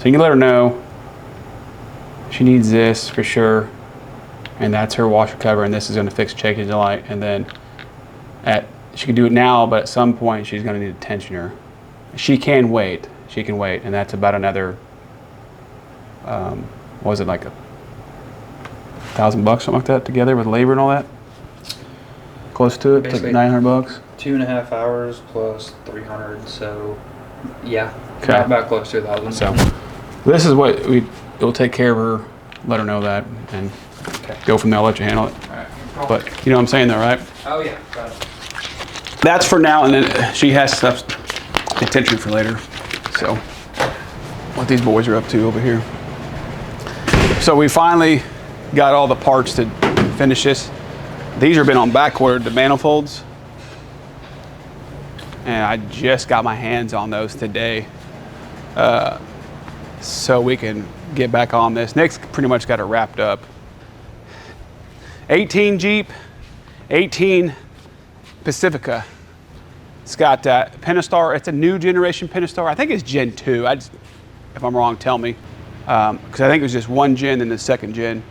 So you can let her know she needs this for sure, and that's her washer cover, and this is going to fix changing the light. And then she can do it now, but at some point she's going to need a tensioner. She can wait. She can wait, and that's about another. What was it, like $1,000, something like that, together with labor and all that? Close to it, basically like $900. 2.5 hours plus 300. So yeah, okay. About close to 1,000. So this is what it'll take care of her. Let her know that, and go from there. I'll let you handle it. All right. But you know what I'm saying, though, right? Oh yeah. Got it. That's for now, and then she has stuff attention for later. So what these boys are up to over here. So we finally got all the parts to finish this. These have been on back order, the manifolds, and I just got my hands on those today, so we can get back on this. Nick's pretty much got it wrapped up. 18 Jeep, 18 Pacfica. It's got Pentastar. It's a new generation Pentastar. I think it's Gen 2. If I'm wrong, tell me. Because I think it was just one gen and the second gen,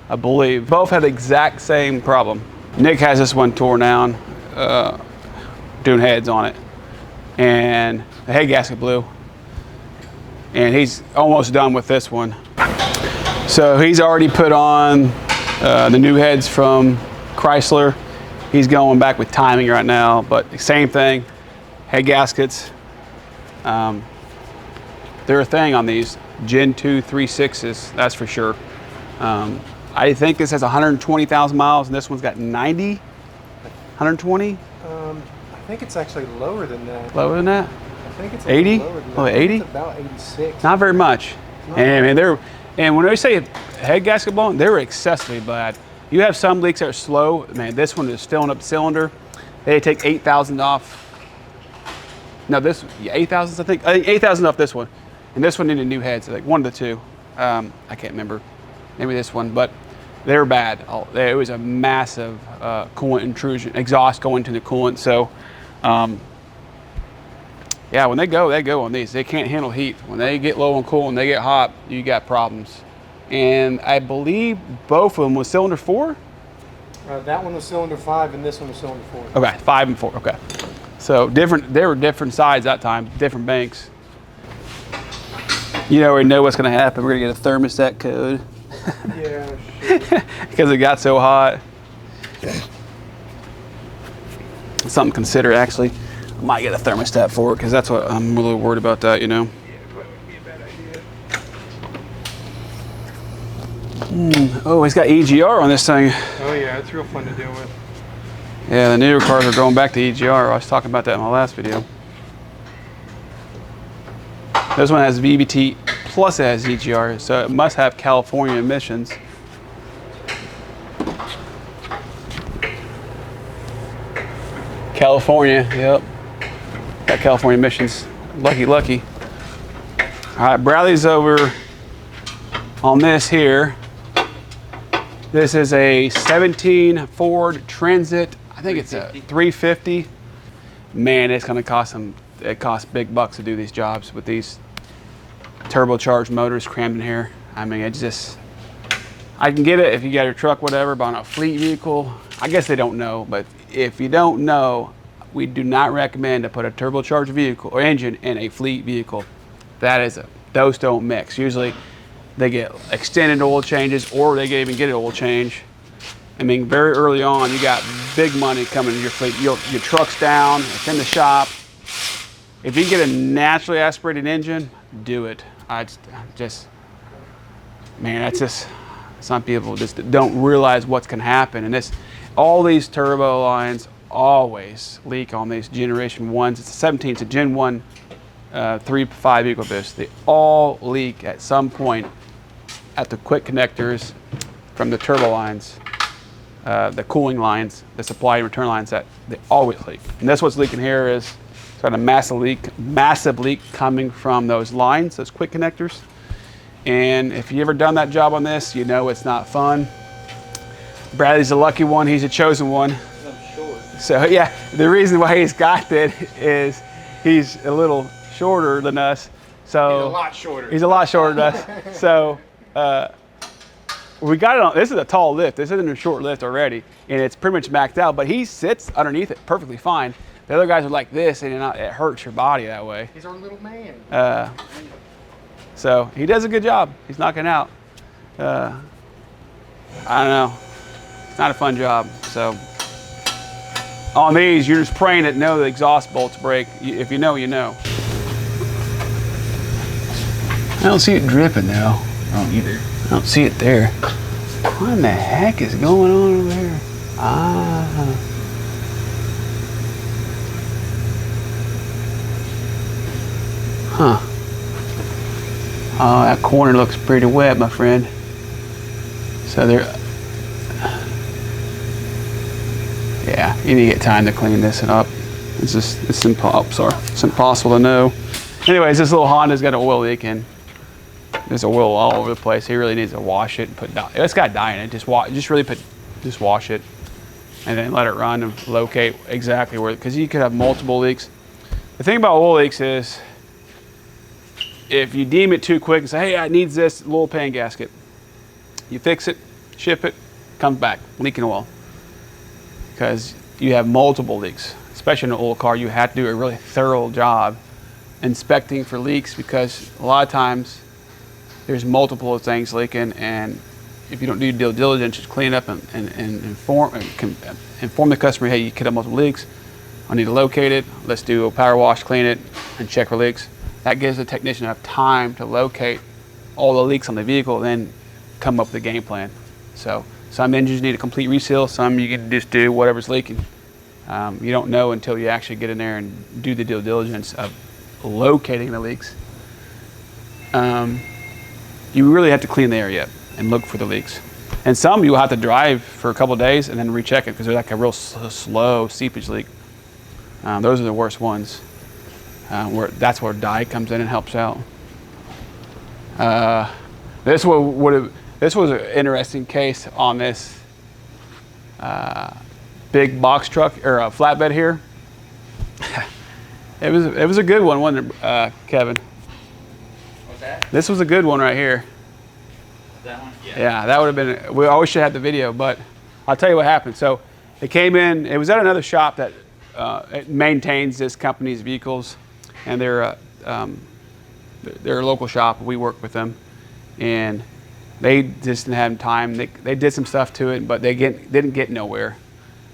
I believe. Both have the exact same problem. Nick has this one tore down, doing heads on it. And the head gasket blew. And he's almost done with this one. So he's already put on the new heads from Chrysler. He's going back with timing right now, but same thing, head gaskets. They're a thing on these Gen 2 3.6s, that's for sure. I think this has 120,000 miles, and this one's got 90, 120? I think it's actually lower than that. Lower than that? I think it's 80? lower than that. Oh, 80? It's about 86. Not very much. And when they say head gasket blown, they're excessively bad. You have some leaks that are slow. Man, this one is filling up the cylinder. They take 8,000 off. No, 8,000, I think. 8,000 off this one. And this one needed new heads, like one of the two. I can't remember. Maybe this one, but they're bad. It was a massive coolant intrusion, exhaust going to the coolant. So, yeah, when they go on these. They can't handle heat. When they get low on coolant and they get hot, you got problems. And I believe both of them was cylinder 4? That one was cylinder 5 and this one was cylinder 4. Okay, 5 and 4, okay. So they were different sides that time, different banks. You already know what's gonna happen. We're gonna get a thermostat code. Yeah, sure. Because it got so hot. Something to consider, actually. I might get a thermostat for it, because that's what I'm a little worried about that, you know. Oh, it's got EGR on this thing. Oh yeah, it's real fun to deal with. Yeah, the newer cars are going back to EGR. I was talking about that in my last video. This one has VBT plus it has EGR, so it must have California emissions. California, yep. Got California emissions. Lucky. All right, Bradley's over on this here. This is a 17 Ford Transit. I think it's a 350. Man, it's gonna cost them. It costs big bucks to do these jobs with these turbocharged motors crammed in here. I mean, it's just. I can get it if you got your truck, whatever, but on a fleet vehicle, I guess they don't know. But if you don't know, we do not recommend to put a turbocharged vehicle or engine in a fleet vehicle. Those don't mix. Usually, they get extended oil changes, or they can even get an oil change. I mean, very early on, you got big money coming in your fleet. Your truck's down, it's in the shop. If you can get a naturally aspirated engine, do it. Some people just don't realize what's gonna happen. And all these turbo lines always leak on these generation 1s. It's a 17, it's a Gen 1 3.5 vehicle boost. They all leak at some point at the quick connectors from the turbo lines, the cooling lines, the supply and return lines, that they always leak. And that's what's leaking here is got a massive leak coming from those lines, those quick connectors. And if you ever done that job on this, you know it's not fun. Bradley's a lucky one, he's a chosen one. I'm short. So yeah, the reason why he's got that is he's a little shorter than us. So He's a lot shorter. He's a lot shorter than us. So we got it on. This is a tall lift. This isn't a short lift already, and it's pretty much maxed out. But he sits underneath it perfectly fine. The other guys are like this, and it hurts your body that way. He's our little man. So he does a good job. He's knocking out. I don't know. It's not a fun job. So on these, you're just praying that no, the exhaust bolts break. If you know, you know. I don't see it dripping though. I don't either. I don't see it there. What in the heck is going on over here? Huh. Oh, that corner looks pretty wet, my friend. So there. Yeah, you need to get time to clean this up. It's impossible to know. Anyways, this little Honda's got an oil leak and there's oil all over the place. He really needs to wash it and put dye. It's got dye in it. Just wash it, and then let it run and locate exactly where. Because you could have multiple leaks. The thing about oil leaks is, if you deem it too quick and say, "Hey, it needs this little pan gasket," you fix it, ship it, comes back leaking oil. Because you have multiple leaks, especially in an old car, you have to do a really thorough job inspecting for leaks, because a lot of times there's multiple things leaking, and if you don't do due diligence, just clean up and inform the customer, hey, you could have multiple leaks. I need to locate it. Let's do a power wash, clean it, and check for leaks. That gives the technician enough time to locate all the leaks on the vehicle, and then come up with a game plan. So some engines need a complete reseal. Some you can just do whatever's leaking. You don't know until you actually get in there and do the due diligence of locating the leaks. You really have to clean the area and look for the leaks. And some you'll have to drive for a couple of days and then recheck it, because they're like a real slow seepage leak. Those are the worst ones. That's where dye comes in and helps out. This was an interesting case on this big box truck or flatbed here. It was a good one, wasn't it, Kevin? What's that? This was a good one right here. That one? Yeah, that would have been. We always should have the video, but I'll tell you what happened. So it came in. It was at another shop that it maintains this company's vehicles, and they're a local shop. We work with them, and they just didn't have time. They did some stuff to it, but they didn't get nowhere.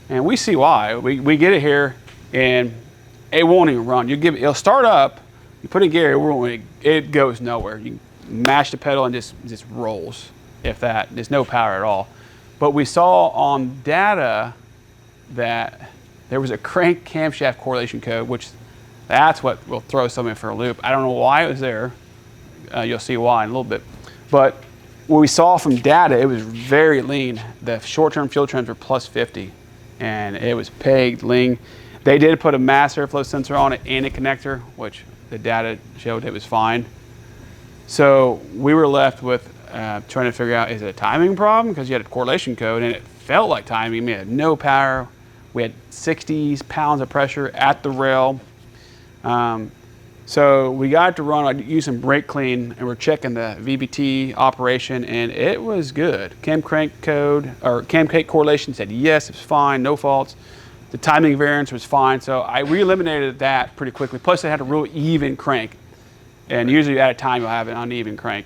And we see why. We get it here, and it won't even run. It'll start up, you put it in gear, it goes nowhere. You mash the pedal and just rolls, if that. There's no power at all. But we saw on data that there was a crank camshaft correlation code, which that's what will throw something for a loop. I don't know why it was there. You'll see why in a little bit. But what we saw from data, it was very lean. The short-term fuel trends were plus 50, and it was pegged, lean. They did put a mass airflow sensor on it and a connector, which the data showed it was fine. So we were left with trying to figure out, is it a timing problem? Because you had a correlation code, and it felt like timing. We had no power. We had 60 pounds of pressure at the rail. So we got to run, I used some brake clean, and we're checking the VBT operation, and it was good. Cam crank code, or cam crank correlation said yes, it was fine, no faults. The timing variance was fine, so we eliminated that pretty quickly. Plus, it had a real even crank, and usually at a time you'll have an uneven crank.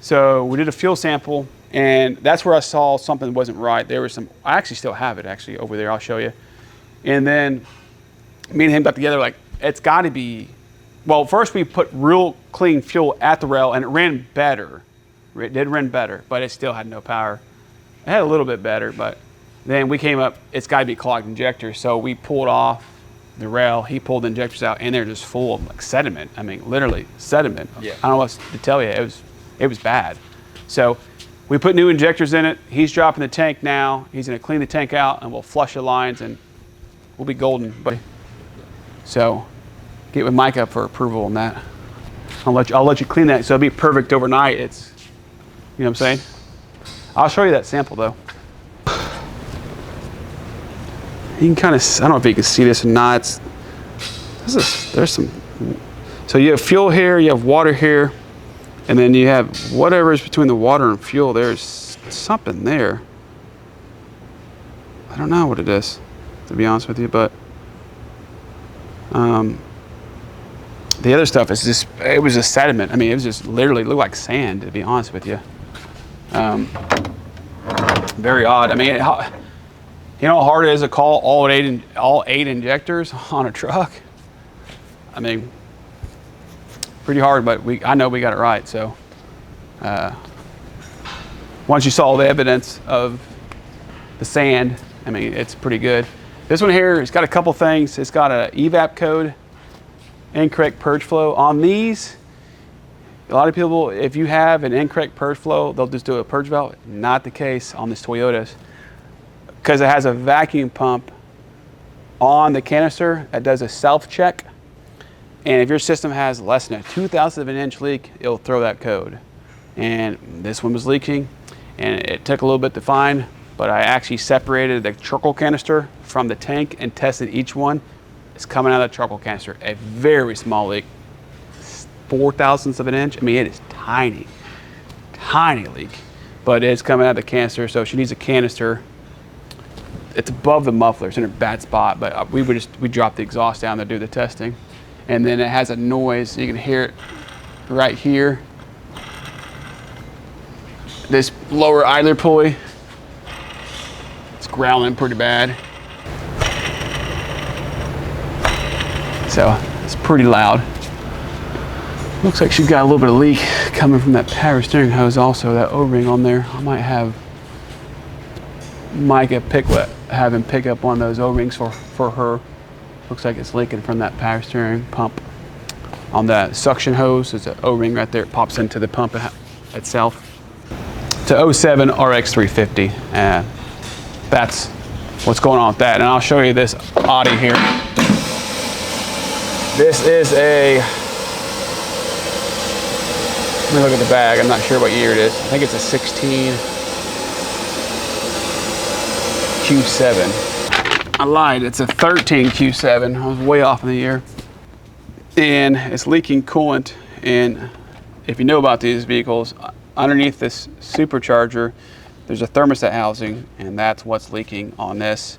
So we did a fuel sample, and that's where I saw something wasn't right. There was some, I actually still have it actually over there, I'll show you. And then me and him got together like, it's gotta be, well, first we put real clean fuel at the rail, and it ran better. It did run better, but it still had no power. It had a little bit better, but then we came up, it's gotta be clogged injectors. So we pulled off the rail, he pulled the injectors out, and they're just full of like sediment. I mean, literally sediment. Yeah. I don't know what to tell you, it was bad. So we put new injectors in it. He's dropping the tank now. He's gonna clean the tank out, and we'll flush the lines, and we'll be golden, buddy. So get with Mike up for approval on that. I'll let you clean that, so it'll be perfect overnight. It's, you know what I'm saying? I'll show you that sample though. You can kind of, I don't know if you can see this or not. There's some, So you have fuel here, you have water here, and then you have whatever is between the water and fuel. There's something there. I don't know what it is, to be honest with you, but the other stuff is just, it was just sediment. I mean, it was just literally looked like sand, to be honest with you. Very odd. I mean, you know how hard it is to call all eight injectors on a truck? I mean, pretty hard, but I know we got it right. So once you saw the evidence of the sand, I mean, it's pretty good. This one here, it's got a couple things. It's got a evap code, incorrect purge flow. On these, a lot of people, if you have an incorrect purge flow, they'll just do a purge valve. Not the case on these Toyotas, because it has a vacuum pump on the canister that does a self-check. And if your system has less than a 2,000th of an inch leak, it'll throw that code. And this one was leaking, and it took a little bit to find, but I actually separated the charcoal canister from the tank and tested each one. It's coming out of the charcoal canister, a very small leak, 4,000ths of an inch. I mean, it is tiny, tiny leak, but it's coming out of the canister, so she needs a canister. It's above the muffler, it's in a bad spot, but we dropped the exhaust down to do the testing. And then it has a noise, you can hear it right here. This lower idler pulley, it's growling pretty bad. So it's pretty loud. Looks like she's got a little bit of leak coming from that power steering hose also, that O-ring on there. I might have Micah have him pick up one of those O-rings for her. Looks like it's leaking from that power steering pump. On that suction hose, there's an O-ring right there. It pops into the pump itself. It's a 07 RX 350, and that's what's going on with that. And I'll show you this Audi here. This is a, let me look at the bag. I'm not sure what year it is. I think it's a 16 Q7. I lied, it's a 13 Q7. I was way off in the year. And it's leaking coolant. And if you know about these vehicles, underneath this supercharger, there's a thermostat housing, and that's what's leaking on this.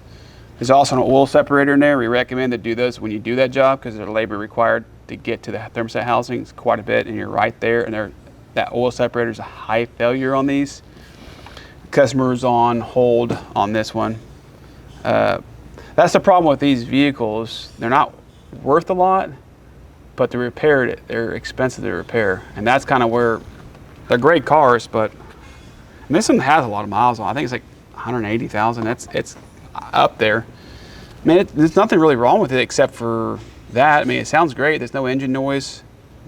There's also an oil separator in there. We recommend to do those when you do that job, because there's labor required to get to the thermostat housing. It's quite a bit, and you're right there. And that oil separator is a high failure on these. Customer's on hold on this one. That's the problem with these vehicles. They're not worth a lot, but they're expensive to repair. And that's kind of where, they're great cars, but this one has a lot of miles on. I think it's like 180,000. It's up there. I mean, there's nothing really wrong with it except for that. I mean, it sounds great. There's no engine noise,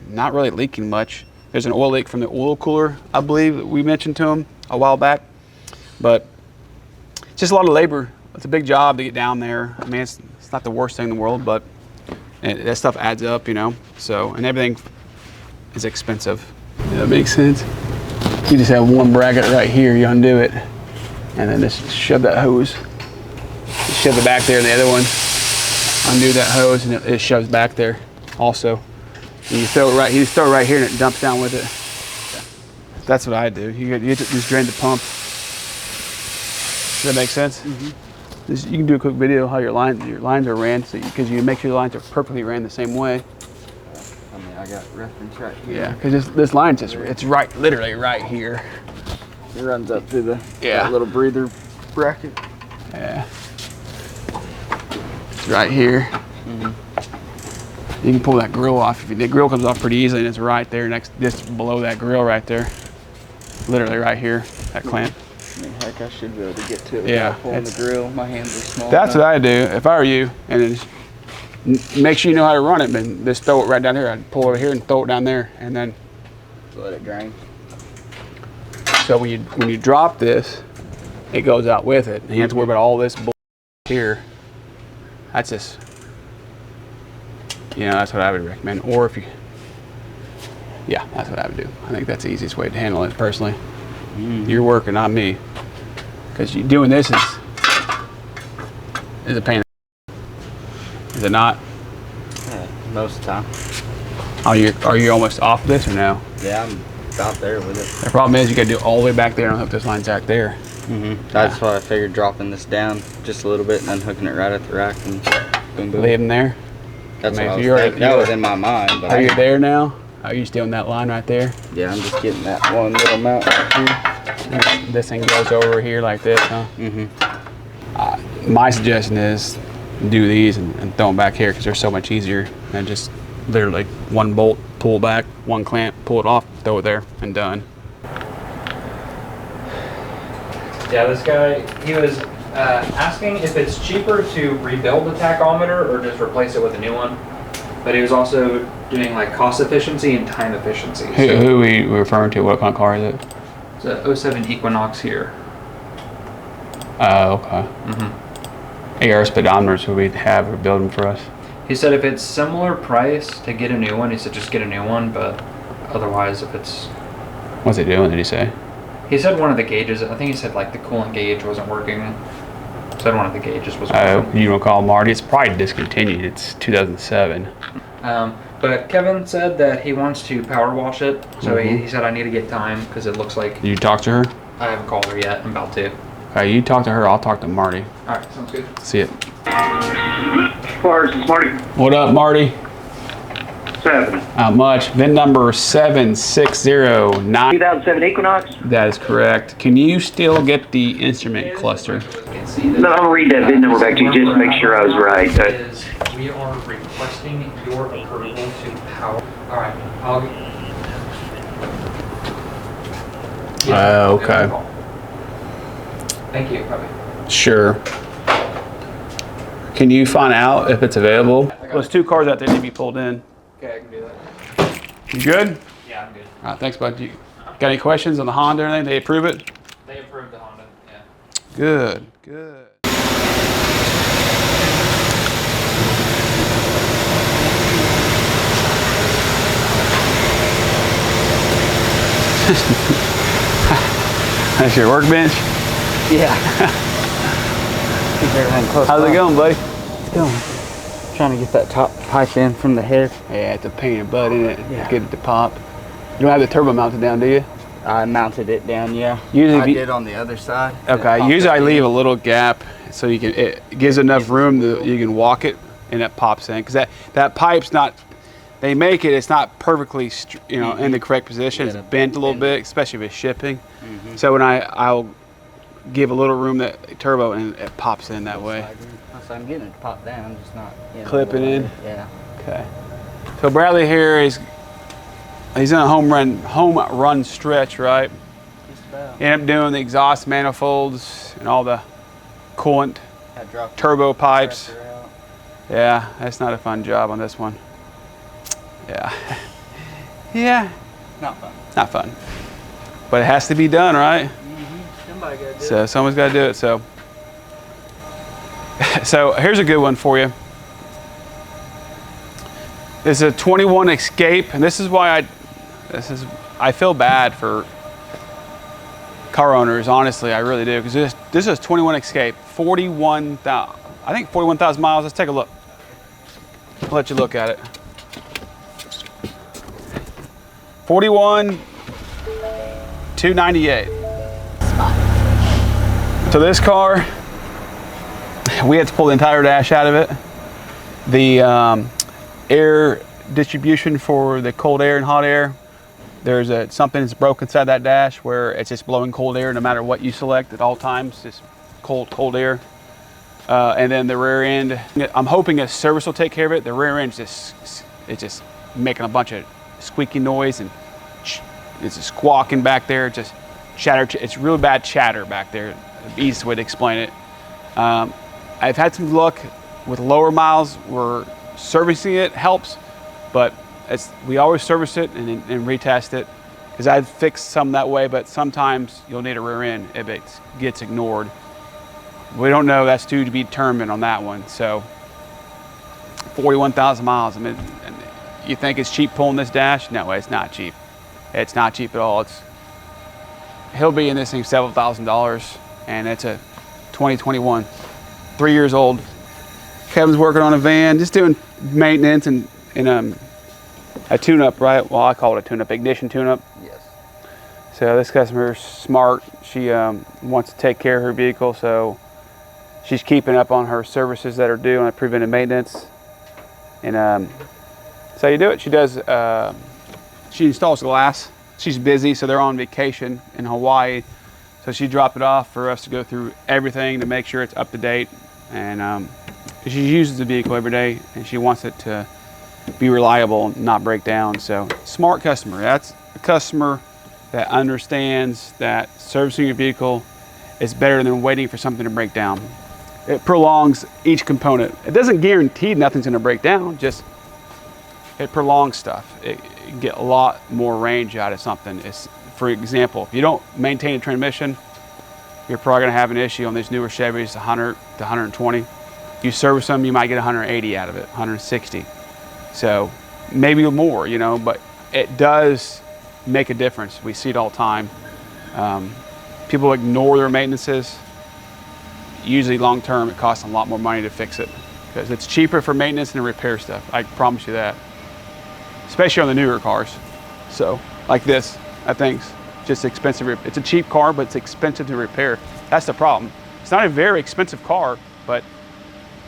not really leaking much. There's an oil leak from the oil cooler, I believe, that we mentioned to him a while back. But it's just a lot of labor. It's a big job to get down there. I mean, it's not the worst thing in the world, but that stuff adds up, you know. So, and everything is expensive. Yeah, that makes sense. You just have one bracket right here, you undo it, and then just shove that hose. Just shove it back there, and the other one, undo that hose, and it shoves back there also. And you throw it right, you just throw it right here, and it dumps down with it. That's what I do. You just drain the pump. Does that make sense? Mm-hmm. You can do a quick video how your lines are ran, because you make sure the lines are perfectly ran the same way. I mean, I got reference right here. Yeah, because this line's just, it's right, literally right here. It runs up through that little breather bracket. Yeah. It's right here. Mm-hmm. You can pull that grill off. The grill comes off pretty easily, and it's right there just below that grill right there. Literally right here, that clamp. I mean, heck, I should be able to get to it Yeah, without pulling the grill. My hands are small. That's what I do if I were you. And then just make sure you know how to run it, but just throw it right down here. I'd pull over here and throw it down there, and then let it drain. So when you drop this, it goes out with it. And you have to worry about all this bull here. That's just, that's what I would recommend. Or if you, yeah, that's what I would do. I think that's the easiest way to handle it personally. Mm-hmm. You're working, not me. Because doing this is a pain. Is it not? Yeah, most of the time. Are you almost off this or no? Yeah, I'm about there with it. The problem is you gotta do it all the way back there and hook this line back there. That's why I figured dropping this down just a little bit and then hooking it right at the rack and boom, boom. Leave them there. That's I mean, what I was thinking. That was in my mind. But Are you there now? Are you still in that line right there? Yeah, I'm just getting that one little mount right here. This thing goes over here like this, huh? My suggestion is do these and throw them back here because they're so much easier than just literally one bolt, pull back, one clamp, pull it off, throw it there, and done. Yeah, this guy, he was asking if it's cheaper to rebuild the tachometer or just replace it with a new one. But he was also doing like cost efficiency and time efficiency. Who are we referring to? What kind of car is it? It's a 07 Equinox here. Oh, okay. AR speedometers would we have or build them for us? He said if it's similar price to get a new one, he said just get a new one, but otherwise if it's... What's it doing, did he say? He said one of the gauges, I think he said like the coolant gauge wasn't working. Said one of the gauges wasn't working. Oh, you don't call Marty? It's probably discontinued. It's 2007. But Kevin said that he wants to power wash it, so he said I need to get time because it looks like... You talk to her? I haven't called her yet. I'm about to. Okay, you talk to her, I'll talk to Marty. Alright, sounds good. See it. Cars, it's Marty. What up, Marty? 7. Not much. VIN number 7609. 2007 Equinox. That is correct. Can you still get the instrument cluster? No, I'm gonna read that VIN number back to you just to make sure I was right. We are requesting your approval to power. Alright, I'll... Okay. Thank you, Bobby. Sure. Can you find out if it's available? There's 2 cars out there need to be pulled in. Okay, I can do that. You good? Yeah, I'm good. All right, thanks, bud. You got any questions on the Honda or anything? They approve it? They approved the Honda, yeah. Good, good. That's your workbench? Yeah. Keep everything close. How's it going, buddy? It's going. Trying to get that top pipe in from the head. Yeah, it's a pain in the butt, isn't it? Yeah. Get it to pop. You don't have the turbo mounted down, do you? I mounted it down, yeah. Usually I did on the other side. Okay, usually I leave a little gap so you can, it gives enough room that you can walk it and it pops in. Because that pipe's not, they make it, it's not perfectly, in the correct position. It's bent a little bit, especially if it's shipping. So when I'll give a little room that turbo and it pops in that way. So I'm getting it to pop down, just not Clipping in? Yeah. Okay. So Bradley here he's in a home run stretch, right? Just about. End up doing the exhaust manifolds and all the coolant turbo pipes. Yeah, that's not a fun job on this one. Yeah. Yeah. Not fun. Not fun. But it has to be done, right? Somebody got to do So someone's got to do it. So here's a good one for you. This is a 21 Escape, and this is why I feel bad for car owners. Honestly, I really do, because this is 21 Escape, 41,000. I think 41,000 miles. Let's take a look. I'll let you look at it. 41,298. So this car, we had to pull the entire dash out of it. The air distribution for the cold air and hot air, there's something that's broken inside that dash where it's just blowing cold air no matter what you select at all times, just cold air. And then the rear end, I'm hoping a service will take care of it. The rear end it's just making a bunch of squeaky noise and it's just squawking back there. Just chatter. It's really bad chatter back there. The easiest way to explain it. I've had some luck with lower miles where servicing it helps, but we always service it and retest it, because I've fixed some that way, but sometimes you'll need a rear end if it gets ignored. We don't know, that's to be determined on that one. So 41,000 miles, I mean, you think it's cheap pulling this dash? No, it's not cheap. It's not cheap at all. He'll be in this thing several $1,000s, and it's a 2021, 3 years old. Kevin's working on a van, just doing maintenance and A tune-up, right? Well, I call it a tune-up, ignition tune-up. Yes. So this customer's smart. She wants to take care of her vehicle, so she's keeping up on her services that are due on preventive maintenance. And that's how you do it. She does. She installs glass. She's busy, so they're on vacation in Hawaii. So she dropped it off for us to go through everything to make sure it's up to date. And she uses the vehicle every day, and she wants it to be reliable and not break down. So smart customer. That's a customer that understands that servicing your vehicle is better than waiting for something to break down. It prolongs each component. It doesn't guarantee nothing's going to break down, just it prolongs stuff. You get a lot more range out of something. For example, if you don't maintain a transmission, you're probably going to have an issue on these newer Chevys, 100 to 120. You service them, you might get 180 out of it, 160. So maybe more, you know, but it does make a difference. We see it all the time. People ignore their maintenances. Usually long term, it costs a lot more money to fix it because it's cheaper for maintenance than repair stuff. I promise you that, especially on the newer cars. So like this, that thing's just expensive. It's a cheap car, but it's expensive to repair. That's the problem. It's not a very expensive car, but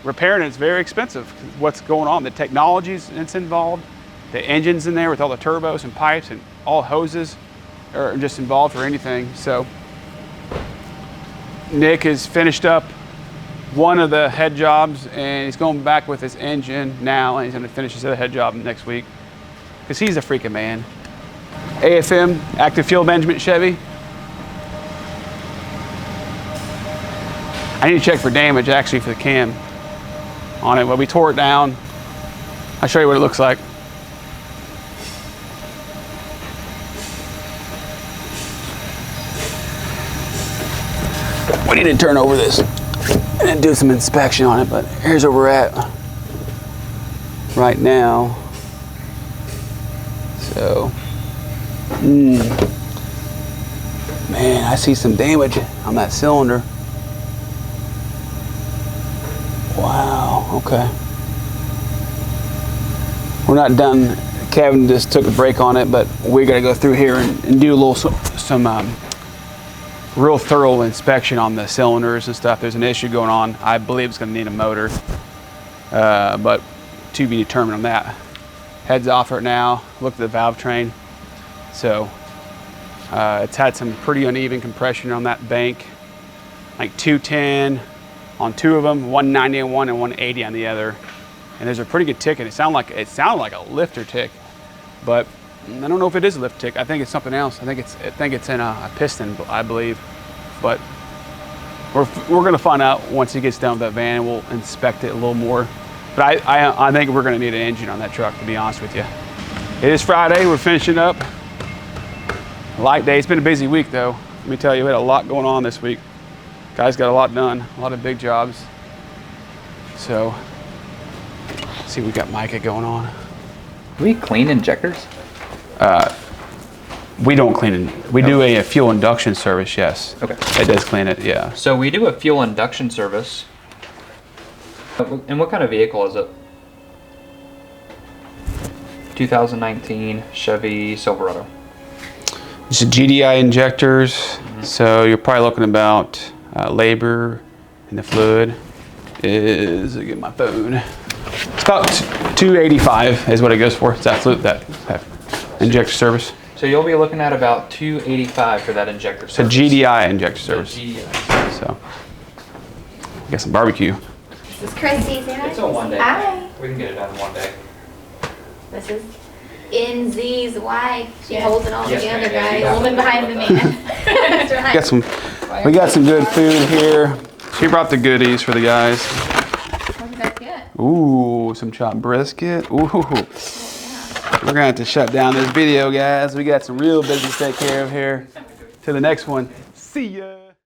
repairing it's very expensive. What's going on? The technology that's involved, the engine's in there with all the turbos and pipes and all hoses are just involved for anything. So Nick has finished up one of the head jobs and he's going back with his engine now, and he's going to finish his other head job next week because he's a freaking man. AFM, active fuel management Chevy. I need to check for damage actually for the cam on it. Well, we tore it down. I'll show you what it looks like. We need to turn over this and do some inspection on it, but here's where we're at right now. So, man, I see some damage on that cylinder. Wow, okay. We're not done. Kevin just took a break on it, but we gotta go through here and do a little some real thorough inspection on the cylinders and stuff. There's an issue going on. I believe it's gonna need a motor, but to be determined on that. Heads off right now. Look at the valve train. So it's had some pretty uneven compression on that bank, like 210 on two of them, 190 on one and 180 on the other. And there's a pretty good tick, and it sounded like a lifter tick, but I don't know if it is a lift tick. I think it's something else. I think it's in a piston, I believe. But we're gonna find out once he gets done with that van. We'll inspect it a little more. But I think we're gonna need an engine on that truck, to be honest with you. It is Friday. We're finishing up. Light day. It's been a busy week though. Let me tell you, we had a lot going on this week. Guys got a lot done, a lot of big jobs. So, let's see, we got Micah going on. Do we clean injectors? We don't clean it. We do a fuel induction service, yes. Okay. It does clean it, yeah. So we do a fuel induction service. And what kind of vehicle is it? 2019 Chevy Silverado. It's GDI injectors, so you're probably looking about labor in the fluid is, get my phone. It's about 285 is what it goes for. It's that fluid, that injector service. So you'll be looking at about 285 for that injector service. It's a GDI injector service. GDI. So, got some barbecue. This is Christy. Say hi. It's a one day. Hi. We can get it done in one day. This is NZ's wife. She holds it all Yes, together, ma'am. Yeah, guys. you got Woman it. behind the man. That's right. We got some good food here. She brought the goodies for the guys. What did you guys get? Ooh, some chopped brisket. Ooh. We're gonna have to shut down this video, guys. We got some real business to take care of here. Till the next one. See ya.